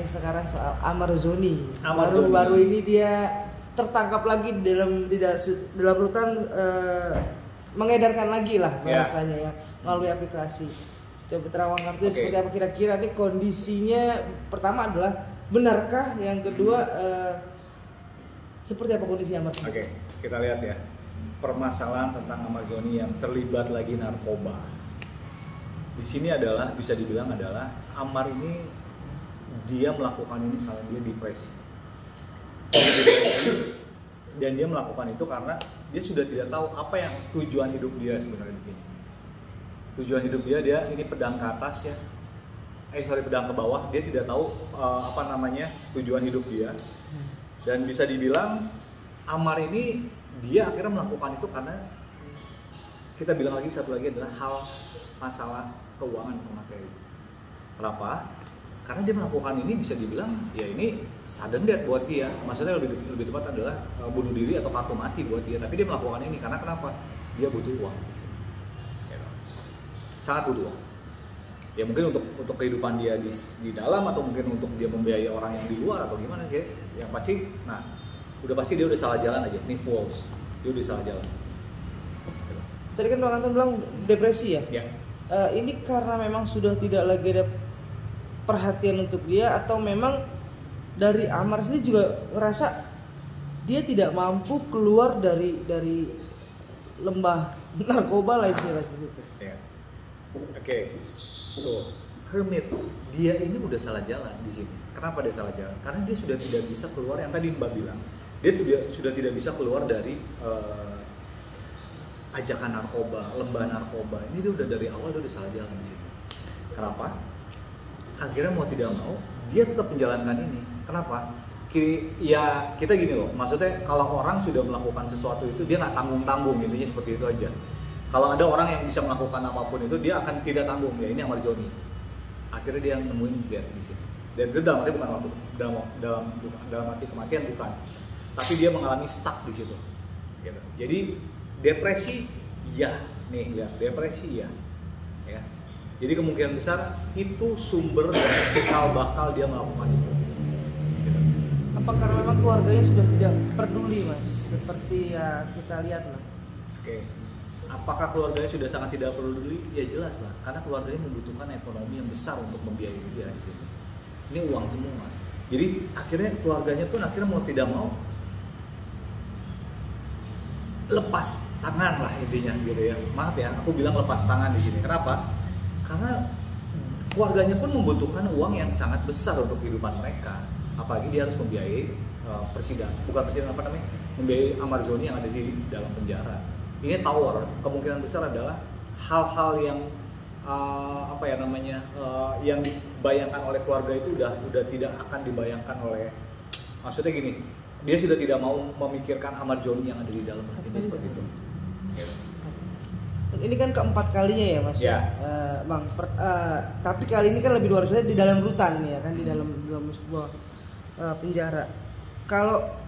nih sekarang soal Amarzoni. Baru-baru ini dia tertangkap lagi di dalam rutan, mengedarkan lagi lah bahasanya ya melalui aplikasi. Coba terawang kartu seperti apa kira-kira nih kondisinya? Pertama adalah benarkah? Yang kedua seperti apa kondisi Amarzoni? Oke, kita lihat ya permasalahan tentang Amarzoni yang terlibat lagi narkoba. Di sini adalah bisa dibilang adalah Amar ini dia melakukan ini karena dia depresi. Dan dia melakukan itu karena dia sudah tidak tahu apa yang tujuan hidup dia sebenarnya di sini. Tujuan hidup dia ini pedang ke atas ya. Pedang ke bawah. Dia tidak tahu tujuan hidup dia. Dan bisa dibilang Amar ini dia akhirnya melakukan itu karena kita bilang lagi satu lagi adalah hal masalah keuangan atau materi. Kenapa? Karena dia melakukan ini bisa dibilang ya ini sudden death buat dia. Maksudnya lebih tepat adalah bunuh diri atau kartu mati buat dia. Tapi dia melakukan ini karena kenapa? Dia butuh uang. Sangat butuh uang. Ya mungkin untuk kehidupan dia di dalam atau mungkin untuk dia membiayai orang yang di luar atau gimana sih. Yang pasti, udah pasti dia udah salah jalan aja. Ini false. Dia udah salah jalan. Tadi kan Bang Anton bilang depresi ya? Ya. Ini karena memang sudah tidak lagi ada perhatian untuk dia atau memang dari Amar sendiri juga ngerasa dia tidak mampu keluar dari lembah narkoba lah istilah seperti itu. Ya. Oke. Tuh, hermit dia ini udah salah jalan di sini. Kenapa dia salah jalan? Karena dia sudah tidak bisa keluar yang tadi Mbak bilang. Dia sudah tidak bisa keluar dari ajakan narkoba, lembah narkoba. Ini dia udah dari awal dia udah salah jalan di sini. Kenapa? Akhirnya mau tidak mau dia tetap menjalankan ini. Kenapa? Ya kita gini loh, maksudnya kalau orang sudah melakukan sesuatu itu dia nggak tanggung-tanggung, intinya seperti itu aja. Kalau ada orang yang bisa melakukan apapun itu dia akan tidak tanggung, ya ini Amarzoni. Akhirnya dia nemuin dia di sini. Dan itu dalam arti bukan waktu dalam arti kematian bukan, tapi dia mengalami stuck di situ. Gitu. Jadi depresi ya, depresi ya. Jadi kemungkinan besar itu sumber dari cikal bakal dia melakukan itu. Gitu. Apa karena memang keluarganya sudah tidak peduli Mas? Seperti ya kita lihat lah. Oke. Apakah keluarganya sudah sangat tidak peduli? Ya jelas lah, karena keluarganya membutuhkan ekonomi yang besar untuk membiayai dia di sini. Ini uang semua. Jadi akhirnya keluarganya pun mau tidak mau lepas tangan lah intinya gitu ya. Maaf ya, aku bilang lepas tangan di sini. Kenapa? Karena keluarganya pun membutuhkan uang yang sangat besar untuk kehidupan mereka. Apalagi dia harus membiayai membiayai Amarzoni yang ada di dalam penjara. Ini tower, kemungkinan besar adalah hal-hal yang yang dibayangkan oleh keluarga itu udah tidak akan dibayangkan oleh, maksudnya gini, dia sudah tidak mau memikirkan Amarzoni yang ada di dalam ini seperti itu. Gitu. Ini kan keempat kalinya ya Mas. Ya. Bang, tapi kali ini kan lebih luar biasa di dalam rutan ya kan, di dalam sebuah penjara. Kalau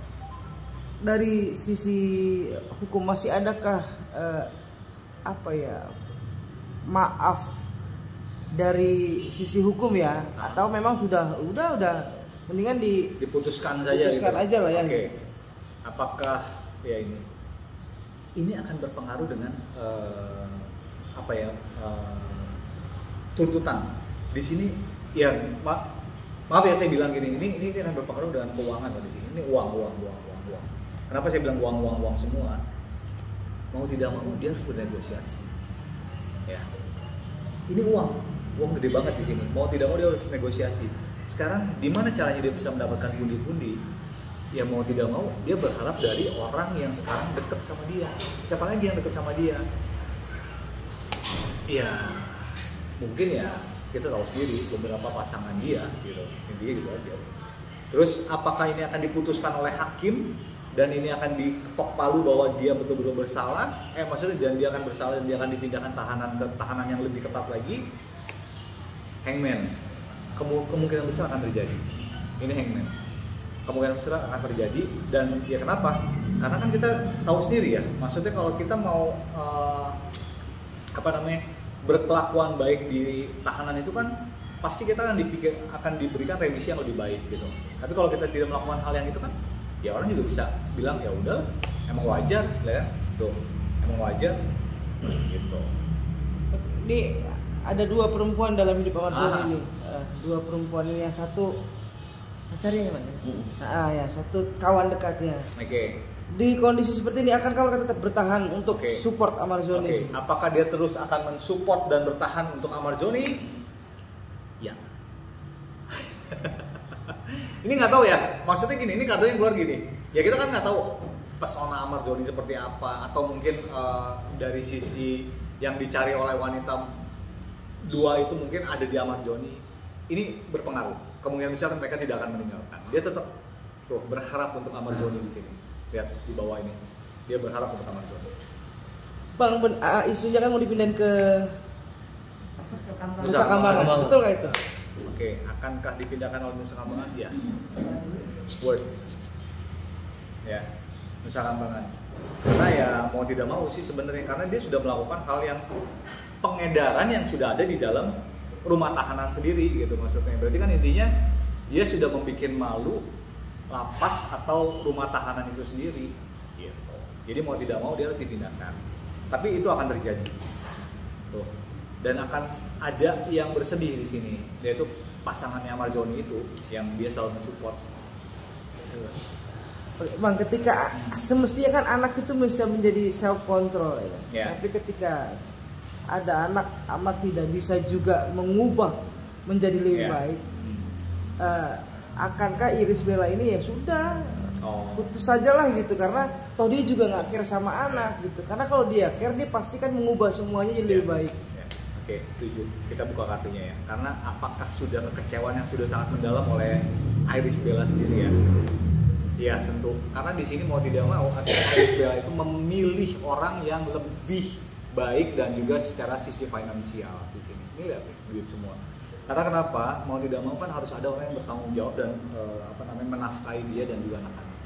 dari sisi hukum masih adakah maaf dari sisi hukum ya, atau memang udah mendingan diputuskan saja gitu. Aja lah ya. Oke. Apakah ya ini akan berpengaruh dengan tuntutan di sini ya, maaf ya saya bilang gini, ini akan berpengaruh dengan keuangan di sini. Ini uang. Kenapa saya bilang uang semua? Mau tidak mau dia harus bernegosiasi. Ya. Ini uang gede banget di sini. Mau tidak mau dia harus negosiasi. Sekarang di mana caranya dia bisa mendapatkan pundi-pundi? Ya mau tidak mau dia berharap dari orang yang sekarang dekat sama dia. Siapa lagi yang dekat sama dia? Ya mungkin ya kita tahu sendiri beberapa pasangan dia gitu. Intinya gitu aja. Terus apakah ini akan diputuskan oleh hakim dan ini akan diketok palu bahwa dia betul-betul bersalah? Maksudnya dan dia akan bersalah dan dia akan dipindahkan ke tahanan yang lebih ketat lagi? Hangman. Kemungkinan besar akan terjadi. Ini hangman. Kemungkinan besar akan terjadi, dan ya kenapa? Karena kan kita tahu sendiri ya, maksudnya kalau kita mau berkelakuan baik di tahanan itu kan pasti kita akan diberikan remisi yang lebih baik gitu. Tapi kalau kita tidak melakukan hal yang itu kan, ya orang juga bisa bilang ya udah, emang wajar ya, tuh, emang wajar, gitu. Ini ada 2 perempuan dalam hidup Ahmad Zoni ini. 2 perempuan ini, yang satu pacarnya gimana? Yang satu kawan dekatnya. Oke. Di kondisi seperti ini akankah mereka tetap bertahan untuk support Ahmad Zoni? Apakah dia terus akan mensupport dan bertahan untuk Ahmad Zoni? Ya. Ini nggak tahu ya. Maksudnya gini, ini kartu yang keluar gini. Ya kita kan nggak tahu pesona Ahmad Zoni seperti apa, atau mungkin dari sisi yang dicari oleh wanita 2 itu mungkin ada di Ahmad Zoni. Ini berpengaruh. Kemungkinan besar mereka tidak akan meninggalkan. Dia tetap tuh berharap untuk Ahmad Zoni di sini. Lihat di bawah ini. Dia berharap untuk Ahmad Zoni. Bang, isunya kan mau dipindahin ke Nusa Kambangan. Betul nggak itu? Oke, akankah dipindahkan oleh Nusa Kambangan? Ya. Word. Ya, Nusa Kambangan. Karena ya mau tidak mau sih sebenarnya, karena dia sudah melakukan hal yang pengedaran yang sudah ada di dalam rumah tahanan sendiri gitu maksudnya. Berarti kan intinya dia sudah membuat malu lapas atau rumah tahanan itu sendiri gitu. Jadi mau tidak mau dia harus dipindahkan. Tapi itu akan terjadi. Tuh. Dan akan ada yang bersedih di sini, yaitu pasangannya Ahmad Zoni itu yang dia selalu mensupport. Bang, ketika semestinya kan anak itu bisa menjadi self control ya. Yeah. Tapi ketika ada anak, amat tidak bisa juga mengubah menjadi lebih baik. Akankah Irish Bella ini ya sudah putus sajalah gitu, karena toh dia juga nggak care sama anak gitu. Karena kalau dia care, dia pasti kan mengubah semuanya jadi lebih baik. Oke, setuju. Kita buka kartunya ya. Karena apakah sudah kekecewaan yang sudah sangat mendalam oleh Irish Bella sendiri ya? Ya tentu. Karena di sini mau tidak mau Irish Bella itu memilih orang yang lebih baik dan juga secara sisi finansial di sini. Ini lihat duit semua. Karena kenapa? Mau tidak mau kan harus ada orang yang bertanggung jawab dan menafkahi dia dan juga anak-anak.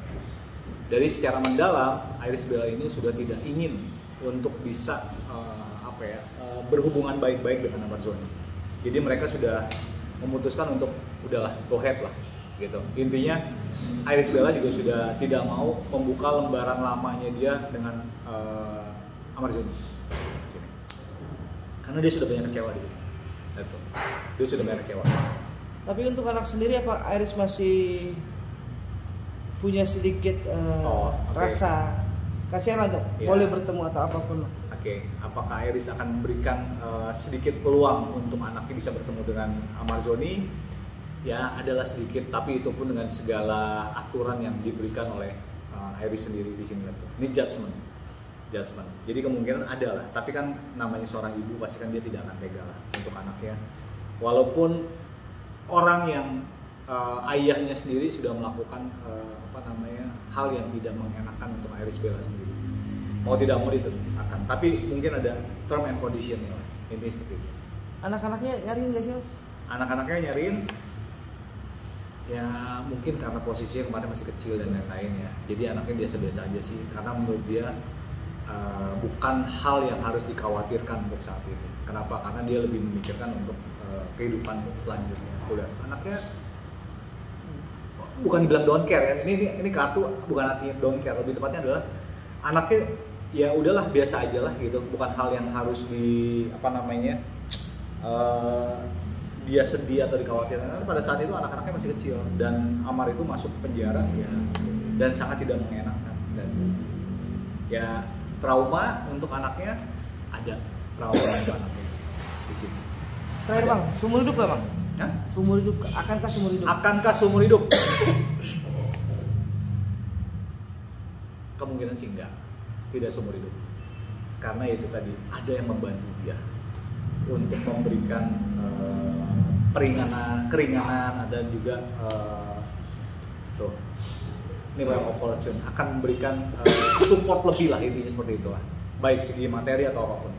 Dari secara mendalam, Irish Bella ini sudah tidak ingin untuk bisa berhubungan baik-baik dengan Ahmad Zoni. Jadi mereka sudah memutuskan untuk udahlah, go ahead lah gitu. Intinya Irish Bella juga sudah tidak mau membuka lembaran lamanya dia dengan Ahmad Zoni. Karena dia sudah banyak kecewa di sini. Dia sudah banyak kecewa. Tapi untuk anak sendiri apa Irish masih punya sedikit rasa kasihan lah dong, boleh bertemu atau apapun. Apakah Irish akan memberikan sedikit peluang untuk anaknya bisa bertemu dengan Ahmad Zoni? Ya adalah sedikit, tapi itu pun dengan segala aturan yang diberikan oleh Irish sendiri di sini. Ini judgment. Jadi kemungkinan ada lah, tapi kan namanya seorang ibu pasti kan dia tidak akan tega lah untuk anaknya. Walaupun orang yang ayahnya sendiri sudah melakukan hal yang tidak mengenakan untuk Irish Bella sendiri. Mau tidak mau itu akan, tapi mungkin ada term and conditionnya lah. Ini seperti itu. Anak-anaknya nyariin nggak sih Mas? Anak-anaknya nyariin, ya mungkin karena posisinya kemarin masih kecil dan lain-lain ya. Jadi anaknya biasa-biasa aja sih, karena menurut dia bukan hal yang harus dikhawatirkan untuk saat ini. Kenapa? Karena dia lebih memikirkan untuk kehidupan selanjutnya. Udah, anaknya bukan dibilang don't care ya. Ini kartu bukan artinya don't care, lebih tepatnya adalah anaknya ya udahlah biasa aja lah gitu, bukan hal yang harus dia sedih atau dikhawatirkan. Karena pada saat itu anak-anaknya masih kecil dan Amar itu masuk penjara ya, dan sangat tidak mengenakan, dan ya trauma untuk anaknya ada, trauma untuk anaknya di sini. Terakhir Bang, seumur hidup gak Bang? Hah? Seumur hidup, akankah seumur hidup? Akankah seumur hidup? Kemungkinan sih enggak, tidak seumur hidup. Karena itu tadi ada yang membantu dia untuk memberikan keringanan, ada juga tuh ini Wheel of Fortune akan memberikan support lebih lah, intinya seperti itulah, baik segi materi atau apapun.